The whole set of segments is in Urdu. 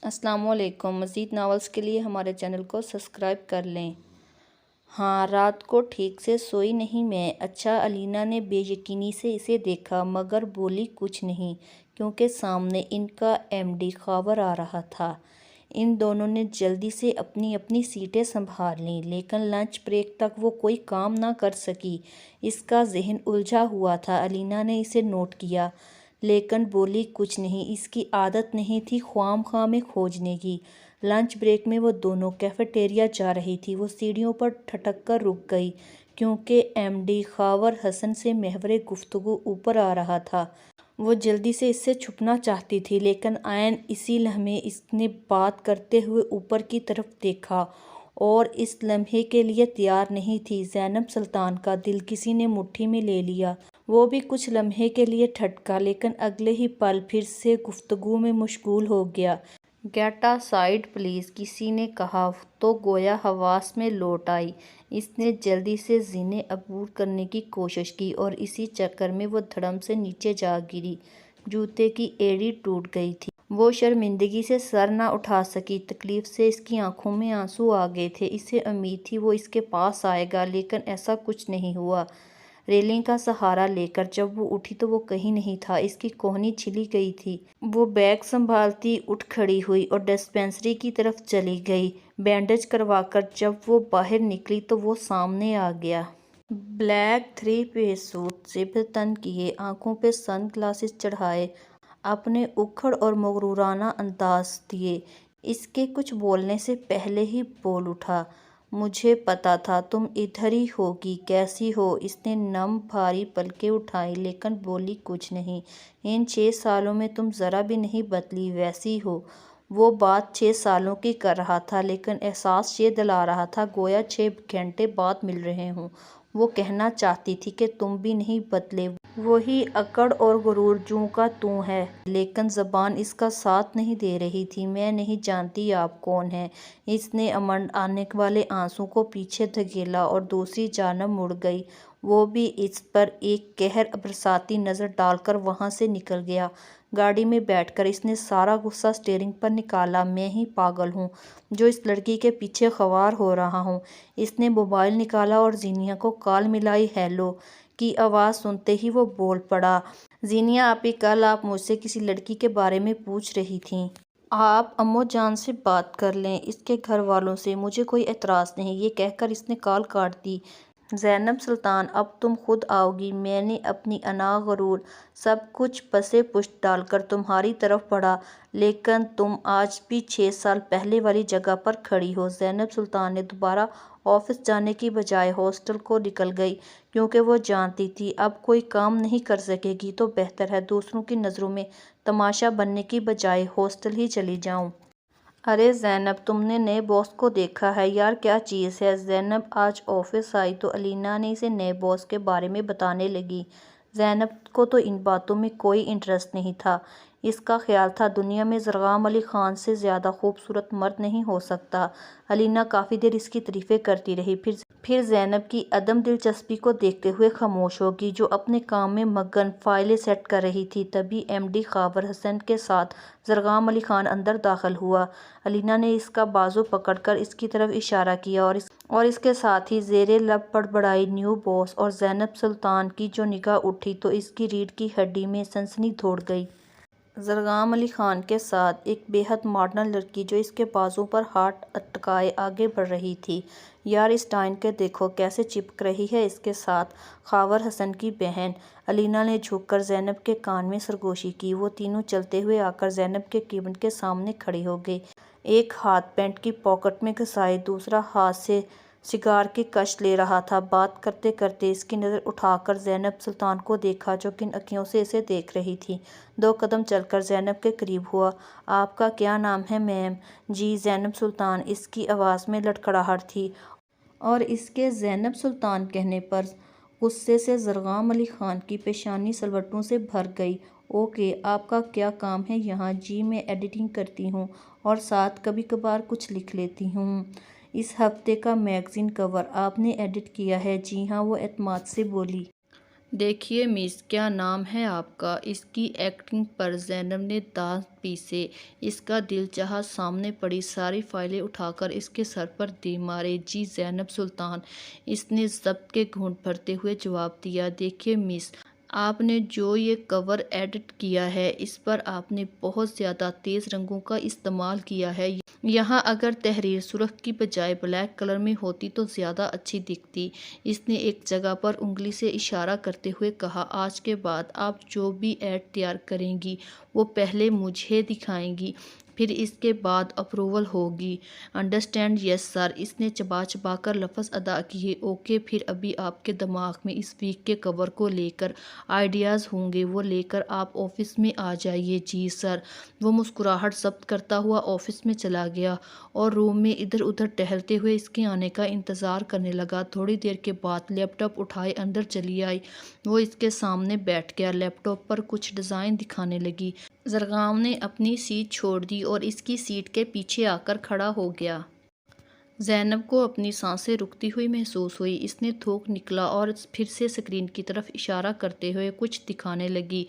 السلام علیکم۔ مزید ناولز کے لیے ہمارے چینل کو سبسکرائب کر لیں۔ ہاں، رات کو ٹھیک سے سوئی نہیں میں۔ اچھا، الینا نے بے یقینی سے اسے دیکھا مگر بولی کچھ نہیں کیونکہ سامنے ان کا ایم ڈی خاور آ رہا تھا۔ ان دونوں نے جلدی سے اپنی اپنی سیٹیں سنبھال لیں لیکن لنچ بریک تک وہ کوئی کام نہ کر سکی۔ اس کا ذہن الجھا ہوا تھا۔ الینا نے اسے نوٹ کیا لیکن بولی کچھ نہیں۔ اس کی عادت نہیں تھی خواہ مخواہ میں کھوجنے کی۔ لنچ بریک میں وہ دونوں کیفیٹیریا جا رہی تھی۔ وہ سیڑھیوں پر ٹھٹک کر رک گئی کیونکہ ایم ڈی خاور حسن سے محور گفتگو اوپر آ رہا تھا۔ وہ جلدی سے اس سے چھپنا چاہتی تھی لیکن عین اسی لمحے اس نے بات کرتے ہوئے اوپر کی طرف دیکھا اور اس لمحے کے لیے تیار نہیں تھی۔ زینب سلطان کا دل کسی نے مٹھی میں لے لیا۔ وہ بھی کچھ لمحے کے لیے ٹھٹکا لیکن اگلے ہی پل پھر سے گفتگو میں مشغول ہو گیا۔ گیٹ سائڈ پلیز، کسی نے کہا تو گویا حواس میں لوٹ آئی۔ اس نے جلدی سے زینے عبور کرنے کی کوشش کی اور اسی چکر میں وہ دھڑم سے نیچے جا گری۔ جوتے کی ایڑی ٹوٹ گئی تھی۔ وہ شرمندگی سے سر نہ اٹھا سکی۔ تکلیف سے اس کی آنکھوں میں آنسو آ گئے تھے۔ اسے امید تھی وہ اس کے پاس آئے گا لیکن ایسا کچھ نہیں ہوا۔ ریلنگ کا سہارا لے کر جب وہ اٹھی تو وہ کہیں نہیں تھا۔ اس کی کوہنی چھلی گئی تھی۔ وہ بیگ سنبھالتی اٹھ کھڑی ہوئی اور ڈسپنسری کی طرف چلی گئی۔ بینڈیج کروا کر جب وہ باہر نکلی تو وہ سامنے آ گیا۔ بلیک 3 پیس سوٹ، زیب تن کیے، آنکھوں پہ سن گلاسز چڑھائے، اپنے اکھڑ اور مغرورانہ انداز دیے، اس کے کچھ بولنے سے پہلے ہی بول اٹھا۔ مجھے پتا تھا تم ادھر ہی ہوگی، کیسی ہو؟ اس نے نم بھاری پلکیں اٹھائیں لیکن بولی کچھ نہیں۔ ان 6 سالوں میں تم ذرا بھی نہیں بدلی، ویسی ہو۔ وہ بات 6 سالوں کی کر رہا تھا لیکن احساس یہ دلا رہا تھا گویا 6 گھنٹے بعد مل رہے ہوں۔ وہ کہنا چاہتی تھی کہ تم بھی نہیں بدلے، وہی اکڑ اور غرور جوں کا توں ہے، لیکن زبان اس کا ساتھ نہیں دے رہی تھی۔ میں نہیں جانتی آپ کون ہیں۔ اس نے امنڈ آنے والے آنسو کو پیچھے دھکیلا اور دوسری جانب مڑ گئی۔ وہ بھی اس پر ایک قہر برساتی نظر ڈال کر وہاں سے نکل گیا۔ گاڑی میں بیٹھ کر اس نے سارا غصہ اسٹیئرنگ پر نکالا۔ میں ہی پاگل ہوں جو اس لڑکی کے پیچھے خوار ہو رہا ہوں۔ اس نے موبائل نکالا اور زینیا کو کال ملائی۔ ہیلو کی آواز سنتے ہی وہ بول پڑا۔ زینیا آپی، کل آپ مجھ سے کسی لڑکی کے بارے میں پوچھ رہی تھیں۔ آپ امو جان سے بات کر لیں، اس کے گھر والوں سے، مجھے کوئی اعتراض نہیں۔ یہ کہہ کر اس نے کال کاٹ دی۔ زینب سلطان، اب تم خود آؤ گی؟ میں نے اپنی انا، غرور، سب کچھ پسے پشت ڈال کر تمہاری طرف بڑھا لیکن تم آج بھی 6 سال پہلے والی جگہ پر کھڑی ہو۔ زینب سلطان نے دوبارہ آفس جانے کی بجائے ہاسٹل کو نکل گئی کیونکہ وہ جانتی تھی اب کوئی کام نہیں کر سکے گی تو بہتر ہے دوسروں کی نظروں میں تماشا بننے کی بجائے ہاسٹل ہی چلی جاؤں۔ ارے زینب، تم نے نئے باس کو دیکھا ہے؟ یار کیا چیز ہے؟ زینب آج آفس آئی تو الینا نے اسے نئے باس کے بارے میں بتانے لگی۔ زینب کو تو ان باتوں میں کوئی انٹرسٹ نہیں تھا۔ اس کا خیال تھا دنیا میں زرغام علی خان سے زیادہ خوبصورت مرد نہیں ہو سکتا۔ الینا کافی دیر اس کی تعریفیں کرتی رہی، پھر زینب کی عدم دلچسپی کو دیکھتے ہوئے خاموش ہو گئی جو اپنے کام میں مگن فائلیں سیٹ کر رہی تھی۔ تبھی ایم ڈی خاور حسن کے ساتھ زرغام علی خان اندر داخل ہوا۔ الینا نے اس کا بازو پکڑ کر اس کی طرف اشارہ کیا اور اس کے ساتھ ہی زیر لب بڑبڑائی، نیو باس۔ اور زینب سلطان کی جو نگاہ اٹھی تو اس کی ریڑھ کی ہڈی میں سنسنی دوڑ گئی۔ زرغام علی خان کے ساتھ ایک بے حد ماڈرن لڑکی جو اس کے بازو پر ہاتھ اٹکائے آگے بڑھ رہی تھی۔ یار اس ڈائن کے دیکھو کیسے چپک رہی ہے اس کے ساتھ، خاور حسن کی بہن۔ الینا نے جھک کر زینب کے کان میں سرگوشی کی۔ وہ تینوں چلتے ہوئے آ کر زینب کے کیبن کے سامنے کھڑے ہو گئے۔ ایک ہاتھ پینٹ کی پاکٹ میں گھسائے دوسرا ہاتھ سے سگار کی کش لے رہا تھا۔ بات کرتے کرتے اس کی نظر اٹھا کر زینب سلطان کو دیکھا جو کن اکھیوں سے اسے دیکھ رہی تھی۔ 2 قدم چل کر زینب کے قریب ہوا۔ آپ کا کیا نام ہے میم؟ جی زینب سلطان۔ اس کی آواز میں لڑکھڑاہٹ تھی اور اس کے زینب سلطان کہنے پر غصے سے زرغام علی خان کی پیشانی سلوٹوں سے بھر گئی۔ اوکے، آپ کا کیا کام ہے یہاں؟ جی میں ایڈیٹنگ کرتی ہوں اور ساتھ کبھی کبھار کچھ لکھ لیتی ہوں۔ اس ہفتے کا میگزین کور آپ نے ایڈٹ کیا ہے؟ جی ہاں، وہ اعتماد سے بولی۔ دیکھیے مس، کیا نام ہے آپ کا؟ اس کی ایکٹنگ پر زینب نے دانت پیسے۔ اس کا دل چاہا سامنے پڑی ساری فائلیں اٹھا کر اس کے سر پر دے مارے۔ جی زینب سلطان، اس نے ضبط کے گھونٹ بھرتے ہوئے جواب دیا۔ دیکھیے مس، آپ نے جو یہ کور ایڈٹ کیا ہے اس پر آپ نے بہت زیادہ تیز رنگوں کا استعمال کیا ہے۔ یہاں اگر تحریر سرخ کی بجائے بلیک کلر میں ہوتی تو زیادہ اچھی دکھتی۔ اس نے ایک جگہ پر انگلی سے اشارہ کرتے ہوئے کہا، آج کے بعد آپ جو بھی ایڈ تیار کریں گی وہ پہلے مجھے دکھائیں گی، پھر اس کے بعد اپروول ہوگی۔ انڈرسٹینڈ؟ یس سر۔ اس نے چبا چبا کر لفظ ادا کیے۔ اوکے، پھر ابھی آپ کے دماغ میں اس ویک کے کور کو لے کر آئیڈیاز ہوں گے، وہ لے کر آپ آفس میں آ جائیے۔ جی سر۔ وہ مسکراہٹ ضبط کرتا ہوا آفس میں چلا گیا اور روم میں ادھر ادھر ٹہلتے ہوئے اس کے آنے کا انتظار کرنے لگا۔ تھوڑی دیر کے بعد لیپ ٹاپ اٹھائے اندر چلی آئی۔ وہ اس کے سامنے بیٹھ گیا، لیپ ٹاپ پر کچھ ڈیزائن دکھانے لگی۔ زرگام نے اپنی سیٹ چھوڑ دی اور اس کی سیٹ کے پیچھے آ کر کھڑا ہو گیا۔ زینب کو اپنی سانسیں رکتی ہوئی محسوس ہوئی۔ اس نے تھوک نکلا اور پھر سے اسکرین کی طرف اشارہ کرتے ہوئے کچھ دکھانے لگی۔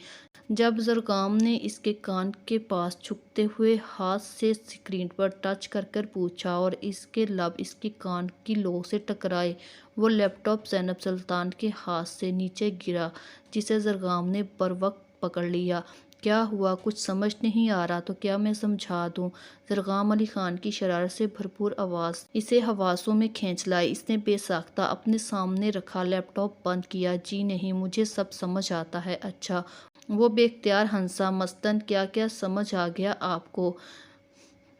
جب زرگام نے اس کے کان کے پاس جھکتے ہوئے ہاتھ سے اسکرین پر ٹچ کر کر پوچھا اور اس کے لب اس کے کان کی لو سے ٹکرائے، وہ لیپ ٹاپ زینب سلطان کے ہاتھ سے نیچے گرا، جسے زرگام نے بروقت پکڑ لیا۔ کیا ہوا؟ کچھ سمجھ نہیں آ رہا تو کیا میں سمجھا دوں؟ زرگام علی خان کی شرارت سے بھرپور آواز اسے حواسوں میں کھینچ لائی۔ اس نے بے ساختہ اپنے سامنے رکھا لیپ ٹاپ بند کیا۔ جی نہیں، مجھے سب سمجھ آتا ہے۔ اچھا، وہ بے اختیار ہنسا۔ مثلاً کیا کیا سمجھ آ گیا آپ کو؟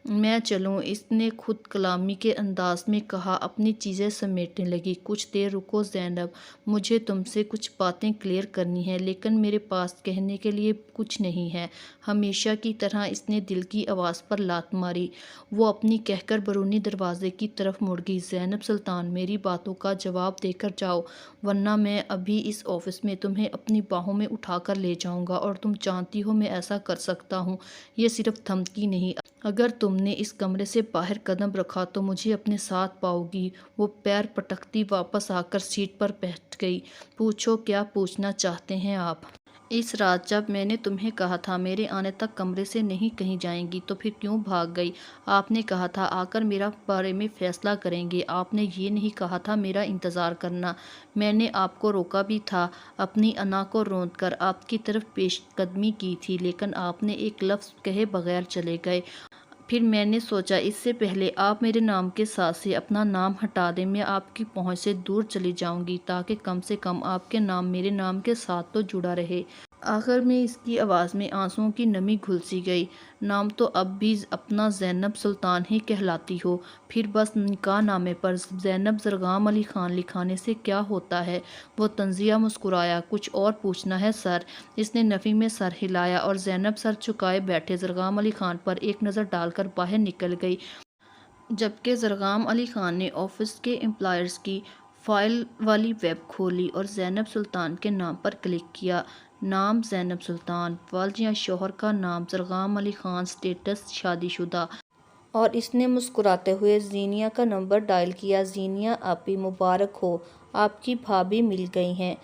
میں چلوں؟ اس نے خود کلامی کے انداز میں کہا۔ اپنی چیزیں سمیٹنے لگی۔ کچھ دیر رکو زینب، مجھے تم سے کچھ باتیں کلیئر کرنی ہیں، لیکن میرے پاس کہنے کے لیے کچھ نہیں ہے۔ ہمیشہ کی طرح اس نے دل کی آواز پر لات ماری۔ وہ اپنی کہہ کر بیرونی دروازے کی طرف مڑ گئی۔ زینب سلطان، میری باتوں کا جواب دے کر جاؤ، ورنہ میں ابھی اس آفس میں تمہیں اپنی باہوں میں اٹھا کر لے جاؤں گا، اور تم جانتی ہو میں ایسا کر سکتا ہوں۔ یہ صرف دھمکی نہیں، اگر تم نے اس کمرے سے باہر قدم رکھا تو مجھے اپنے ساتھ پاؤ گی۔ وہ پیر پٹکتی واپس آ کر سیٹ پر بیٹھ گئی۔ پوچھو، کیا پوچھنا چاہتے ہیں آپ؟ اس رات جب میں نے تمہیں کہا تھا میرے آنے تک کمرے سے نہیں کہیں جائیں گی تو پھر کیوں بھاگ گئی؟ آپ نے کہا تھا آ کر میرا بارے میں فیصلہ کریں گے، آپ نے یہ نہیں کہا تھا میرا انتظار کرنا۔ میں نے آپ کو روکا بھی تھا، اپنی انا کو روند کر آپ کی طرف پیش قدمی کی تھی، لیکن آپ نے ایک لفظ کہے بغیر چلے گئے۔ پھر میں نے سوچا اس سے پہلے آپ میرے نام کے ساتھ سے اپنا نام ہٹا دیں، میں آپ کی پہنچ سے دور چلی جاؤں گی، تاکہ کم سے کم آپ کے نام میرے نام کے ساتھ تو جڑا رہے۔ آخر میں اس کی آواز میں آنسوؤں کی نمی گھل سی گئی۔ نام تو اب بھی اپنا زینب سلطان ہی کہلاتی ہو، پھر بس نکاح نامے پر زینب زرگام علی خان لکھانے سے کیا ہوتا ہے؟ وہ طنزیہ مسکرایا۔ کچھ اور پوچھنا ہے سر؟ اس نے نفی میں سر ہلایا اور زینب سر جھکائے بیٹھے زرگام علی خان پر ایک نظر ڈال کر باہر نکل گئی، جبکہ زرگام علی خان نے آفس کے امپلائیز کی فائل والی ویب کھولی اور زینب سلطان کے نام پر کلک کیا۔ نام زینب سلطان، والد یا شوہر کا نام زرگام علی خان، سٹیٹس شادی شدہ۔ اور اس نے مسکراتے ہوئے زینیا کا نمبر ڈائل کیا۔ زینیا آپی، مبارک ہو، آپ کی بھابھی مل گئی ہیں۔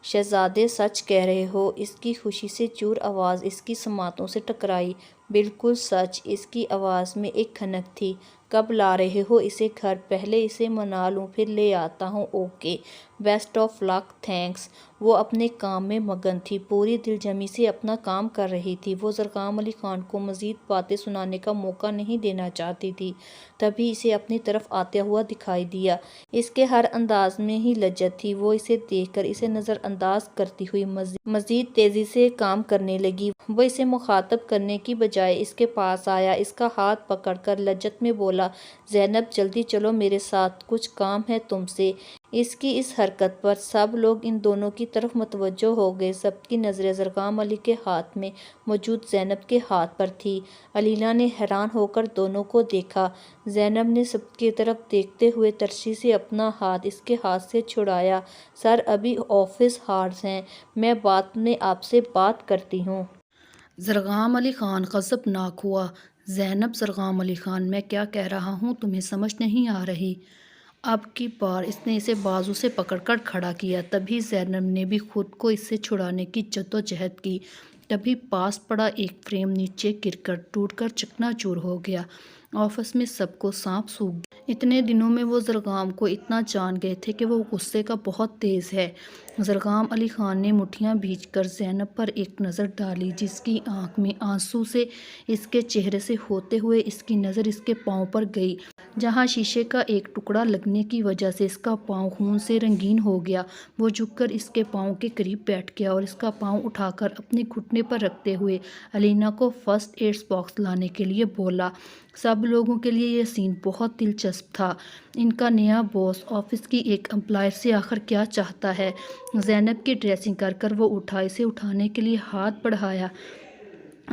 شہزادے سچ کہہ رہے ہو؟ اس کی خوشی سے چور آواز اس کی سماعتوں سے ٹکرائی۔ بالکل سچ، اس کی آواز میں ایک کھنک تھی۔ کب لا رہے ہو اسے گھر؟ پہلے اسے منا لوں پھر لے آتا ہوں۔ Okay, best of luck, thanks. وہ اپنے کام میں مگن تھی، پوری دلجمی سے اپنا کام کر رہی تھی۔ وہ زرگام علی خان کو مزید باتیں سنانے کا موقع نہیں دینا چاہتی تھی، تبھی اسے اپنی طرف آتا ہوا دکھائی دیا۔ اس کے ہر انداز میں ہی لذت تھی۔ وہ اسے دیکھ کر اسے نظر انداز کرتی ہوئی مزید تیزی سے کام کرنے لگی۔ وہ اسے مخاطب کرنے کی بجائے اس کے پاس آیا، اس کا ہاتھ پکڑ کر لذت میں بولا، زینب جلدی چلو میرے ساتھ، کچھ کام ہے تم سے۔ اس کی اس حرکت پر سب لوگ ان دونوں کی طرف متوجہ ہو گئے۔ سب کی نظریں زرگام علی کے ہاتھ میں موجود زینب کے ہاتھ پر تھی۔ علینا نے حیران ہو کر دونوں کو دیکھا۔ زینب نے سب کی طرف دیکھتے ہوئے ترشی سے اپنا ہاتھ اس کے ہاتھ سے چھڑایا۔ سر ابھی آفس ہارز ہیں، میں بعد میں آپ سے بات کرتی ہوں۔ زرگام علی خان غضبناک ہوا۔ زینب، زرگام علی خان، میں کیا کہہ رہا ہوں تمہیں سمجھ نہیں آ رہی؟ اب کی بار اس نے اسے بازو سے پکڑ کر کھڑا کیا۔ تبھی زینب نے بھی خود کو اس سے چھڑانے کی جدوجہد کی۔ تبھی پاس پڑا ایک فریم نیچے گر کر ٹوٹ کر چکنا چور ہو گیا۔ آفس میں سب کو سانپ سونگھ گیا۔ اتنے دنوں میں وہ زرگام کو اتنا جان گئے تھے کہ وہ غصے کا بہت تیز ہے۔ زرگام علی خان نے مٹھیاں بھیج کر زینب پر ایک نظر ڈالی، جس کی آنکھ میں آنسو سے اس کے چہرے سے ہوتے ہوئے اس کی نظر اس کے پاؤں پر گئی، جہاں شیشے کا ایک ٹکڑا لگنے کی وجہ سے اس کا پاؤں خون سے رنگین ہو گیا۔ وہ جھک کر اس کے پاؤں کے قریب بیٹھ گیا اور اس کا پاؤں اٹھا کر اپنے گھٹنے پر رکھتے ہوئے علینا کو فرسٹ ایڈ باکس لانے کے لیے بولا۔ سب لوگوں کے لیے یہ سین بہت دلچسپ تھا۔ ان کا نیا باس آفس کی ایک امپلائر سے آخر کیا چاہتا ہے؟ زینب کی ڈریسنگ کر کر وہ اٹھا، اسے اٹھانے کے لیے ہاتھ بڑھایا۔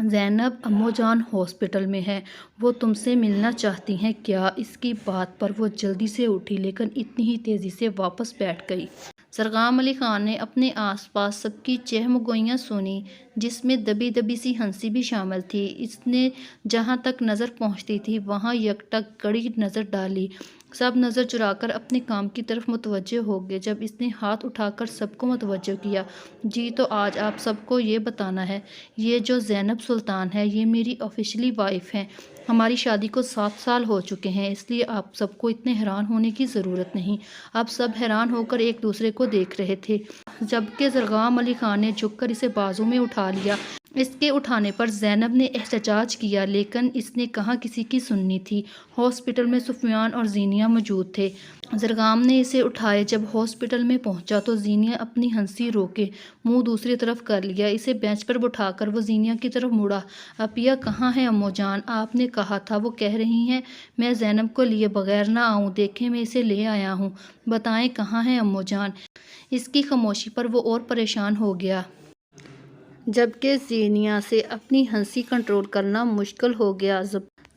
زینب، امّو جان ہاسپٹل میں ہیں، وہ تم سے ملنا چاہتی ہیں کیا؟ اس کی بات پر وہ جلدی سے اٹھی، لیکن اتنی ہی تیزی سے واپس بیٹھ گئی۔ زرگام علی خان نے اپنے آس پاس سب کی چہمگوئیاں سنی، جس میں دبی دبی سی ہنسی بھی شامل تھی۔ اس نے جہاں تک نظر پہنچتی تھی وہاں یکٹک کڑی نظر ڈالی۔ سب نظر چرا کر اپنے کام کی طرف متوجہ ہو گئے۔ جب اس نے ہاتھ اٹھا کر سب کو متوجہ کیا، جی تو آج آپ سب کو یہ بتانا ہے، یہ جو زینب سلطان ہے یہ میری آفیشلی وائف ہیں۔ ہماری شادی کو 7 سال ہو چکے ہیں، اس لیے آپ سب کو اتنے حیران ہونے کی ضرورت نہیں۔ اب سب حیران ہو کر ایک دوسرے کو دیکھ رہے تھے، جبکہ زرگام علی خان نے جھک کر اسے بازو میں اٹھا لیا۔ اس کے اٹھانے پر زینب نے احتجاج کیا، لیکن اس نے کہاں کسی کی سننی تھی۔ ہاسپٹل میں سفیان اور زینیہ موجود تھے۔ زرگام نے اسے اٹھائے۔ جب ہاسپٹل میں پہنچا تو زینیہ اپنی ہنسی روکے منہ دوسری طرف کر لیا۔ اسے بینچ پر بٹھا کر وہ زینیہ کی طرف مڑا۔ عفیہ کہاں ہے امّو جان؟ آپ نے کہا تھا وہ کہہ رہی ہیں میں زینب کو لیے بغیر نہ آؤں، دیکھیں میں اسے لے آیا ہوں، بتائیں کہاں ہے امّو جان؟ اس کی خاموشی پر وہ اور پریشان ہو گیا، جبکہ زینیہ سے اپنی ہنسی کنٹرول کرنا مشکل ہو گیا۔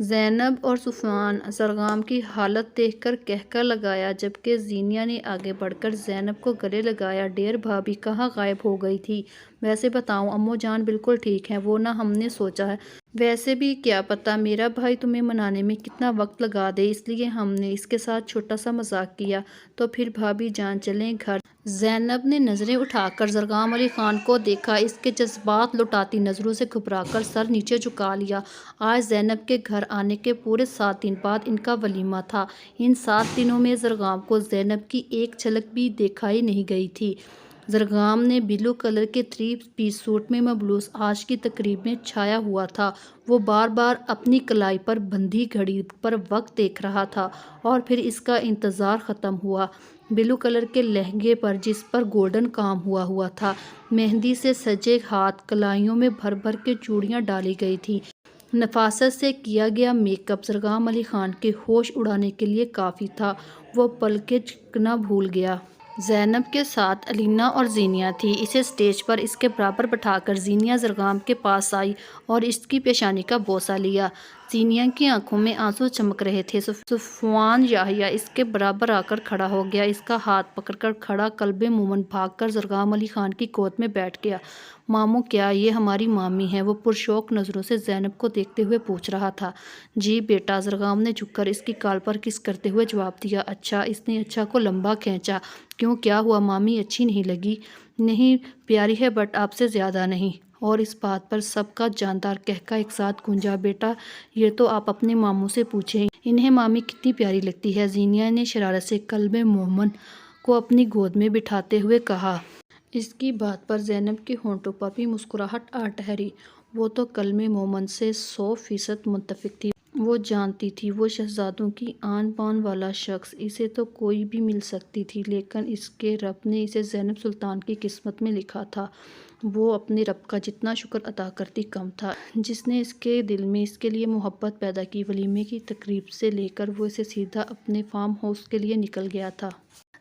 زینب اور سفیان زرگام کی حالت دیکھ کر کہکہ لگایا، جبکہ زینیہ نے آگے بڑھ کر زینب کو گلے لگایا۔ ڈیئر بھابی کہاں غائب ہو گئی تھی؟ ویسے بتاؤں امّو جان بالکل ٹھیک ہیں، وہ نہ ہم نے سوچا ہے، ویسے بھی کیا پتہ میرا بھائی تمہیں منانے میں کتنا وقت لگا دے، اس لیے ہم نے اس کے ساتھ چھوٹا سا مذاق کیا۔ تو پھر بھابی جان چلیں گھر۔ زینب نے نظریں اٹھا کر زرگام علی خان کو دیکھا، اس کے جذبات لٹاتی نظروں سے گھبرا کر سر نیچے جھکا لیا۔ آج زینب کے گھر آنے کے پورے 7 دن بعد ان کا ولیمہ تھا۔ ان 7 دنوں میں زرگام کو زینب کی ایک جھلک بھی دکھائی نہیں گئی تھی۔ زرگام نے بلو کلر کے 3 پیس سوٹ میں ملبوس آج کی تقریب میں چھایا ہوا تھا۔ وہ بار بار اپنی کلائی پر بندھی گھڑی پر وقت دیکھ رہا تھا اور پھر اس کا انتظار ختم ہوا۔ بلو کلر کے لہنگے پر، جس پر گولڈن کام ہوا تھا، مہندی سے سجے ہاتھ، کلائیوں میں بھر بھر کے چوڑیاں ڈالی گئی تھیں۔ نفاست سے کیا گیا میک اپ زرگام علی خان کے ہوش اڑانے کے لیے کافی تھا۔ وہ پلکیں جھپکنا بھول گیا۔ زینب کے ساتھ علینا اور زینیہ تھی۔ اسے اسٹیج پر اس کے برابر بٹھا کر زینیہ زرگام کے پاس آئی اور اس کی پیشانی کا بوسہ لیا۔ زینیہ کی آنکھوں میں آنسو چمک رہے تھے۔ سفیان یحییٰ اس کے برابر آ کر کھڑا ہو گیا۔ اس کا ہاتھ پکڑ کر کھڑا قلب مومن بھاگ کر زرگام علی خان کی گود میں بیٹھ گیا۔ ماموں کیا یہ ہماری مامی ہے؟ وہ پرشوق نظروں سے زینب کو دیکھتے ہوئے پوچھ رہا تھا۔ جی بیٹا، زرگام نے جھک کر اس کی گال پر کس کرتے ہوئے جواب دیا۔ اچھا؟ اس نے اچھا کو لمبا کھینچا۔ کیوں، کیا ہوا؟ مامی اچھی نہیں لگی؟ نہیں، پیاری ہے بٹ آپ سے زیادہ نہیں۔ اور اس بات پر سب کا جاندار کہکہ ایک ساتھ گونجا۔ بیٹا یہ تو آپ اپنے ماموں سے پوچھیں، انہیں مامی کتنی پیاری لگتی ہے، زینیہ نے شرارت سے قلب مومن کو اپنی گود میں بٹھاتے ہوئے کہا۔ اس کی بات پر زینب کے ہونٹوں پر بھی مسکراہٹ آ ٹھہری۔ وہ تو قلب مومن سے 100% متفق تھی۔ وہ جانتی تھی وہ شہزادوں کی آن بان والا شخص، اسے تو کوئی بھی مل سکتی تھی، لیکن اس کے رب نے اسے زینب سلطان کی قسمت میں لکھا تھا۔ وہ اپنے رب کا جتنا شکر ادا کرتی کم تھا، جس نے اس کے دل میں اس کے لیے محبت پیدا کی۔ ولیمے کی تقریب سے لے کر وہ اسے سیدھا اپنے فارم ہاؤس کے لیے نکل گیا تھا۔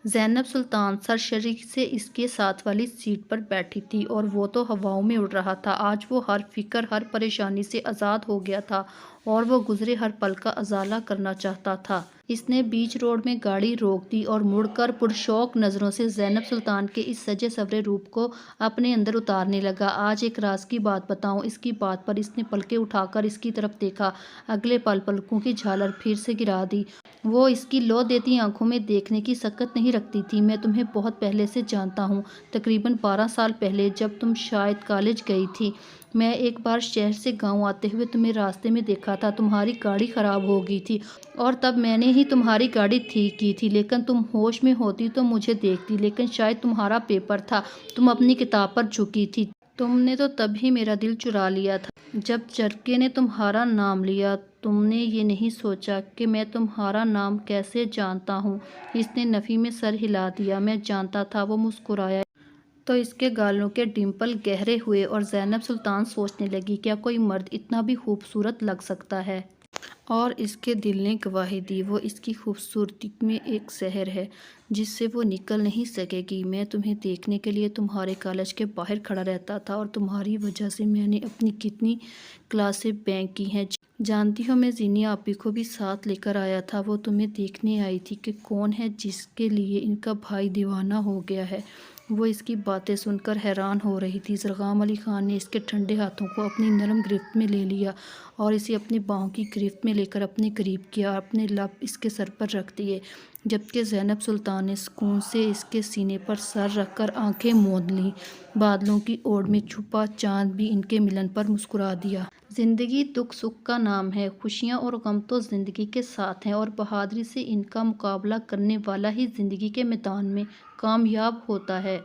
زینب سلطان سرسری سے اس کے ساتھ والی سیٹ پر بیٹھی تھی اور وہ تو ہواؤں میں اڑ رہا تھا۔ آج وہ ہر فکر، ہر پریشانی سے آزاد ہو گیا تھا اور وہ گزرے ہر پل کا ازالہ کرنا چاہتا تھا۔ اس نے بیچ روڈ میں گاڑی روک دی اور مڑ کر پرشوق نظروں سے زینب سلطان کے اس سجے سورے روپ کو اپنے اندر اتارنے لگا۔ آج ایک راز کی بات بتاؤں۔ اس کی بات پر اس نے پلکیں اٹھا کر اس کی طرف دیکھا۔ اگلے پل پلکوں کی جھالر پھر سے گرا دی۔ وہ اس کی لو دیتی آنکھوں میں دیکھنے کی سکت نہیں رکھتی تھی۔ میں تمہیں بہت پہلے سے جانتا ہوں، تقریباً 12 سال پہلے، جب تم شاید کالج گئی تھی۔ میں ایک بار شہر سے گاؤں آتے ہوئے تمہیں راستے میں دیکھا تھا۔ تمہاری گاڑی خراب ہو گئی تھی اور تب میں نے ہی تمہاری گاڑی ٹھیک کی تھی، لیکن تم ہوش میں ہوتی تو مجھے دیکھتی، لیکن شاید تمہارا پیپر تھا، تم اپنی کتاب پر جھکی تھی۔ تم نے تو تب ہی میرا دل چرا لیا تھا۔ جب چرکے نے تمہارا نام لیا، تم نے یہ نہیں سوچا کہ میں تمہارا نام کیسے جانتا ہوں؟ اس نے نفی میں سر ہلا دیا۔ میں جانتا تھا۔ وہ مسکرایا تو اس کے گالوں کے ڈمپل گہرے ہوئے اور زینب سلطان سوچنے لگی، کیا کوئی مرد اتنا بھی خوبصورت لگ سکتا ہے؟ اور اس کے دل نے گواہی دی، وہ اس کی خوبصورتی میں ایک زہر ہے جس سے وہ نکل نہیں سکے گی۔ میں تمہیں دیکھنے کے لیے تمہارے کالج کے باہر کھڑا رہتا تھا اور تمہاری وجہ سے میں نے اپنی کتنی کلاسیں بینک کی ہیں۔ جانتی ہو، میں زینی آپی کو بھی ساتھ لے کر آیا تھا۔ وہ تمہیں دیکھنے آئی تھی کہ کون ہے جس کے لیے ان کا بھائی دیوانہ ہو گیا ہے۔ وہ اس کی باتیں سن کر حیران ہو رہی تھی۔ زرغام علی خان نے اس کے ٹھنڈے ہاتھوں کو اپنی نرم گرفت میں لے لیا اور اسے اپنی باہوں کی گرفت میں لے کر اپنے قریب کیا اور اپنے لب اس کے سر پر رکھ دیے، جبکہ زینب سلطان نے سکون سے اس کے سینے پر سر رکھ کر آنکھیں موند لیں۔ بادلوں کی اوڑ میں چھپا چاند بھی ان کے ملن پر مسکرا دیا۔ زندگی دکھ سکھ کا نام ہے۔ خوشیاں اور غم تو زندگی کے ساتھ ہیں اور بہادری سے ان کا مقابلہ کرنے والا ہی زندگی کے میدان میں کامیاب ہوتا ہے۔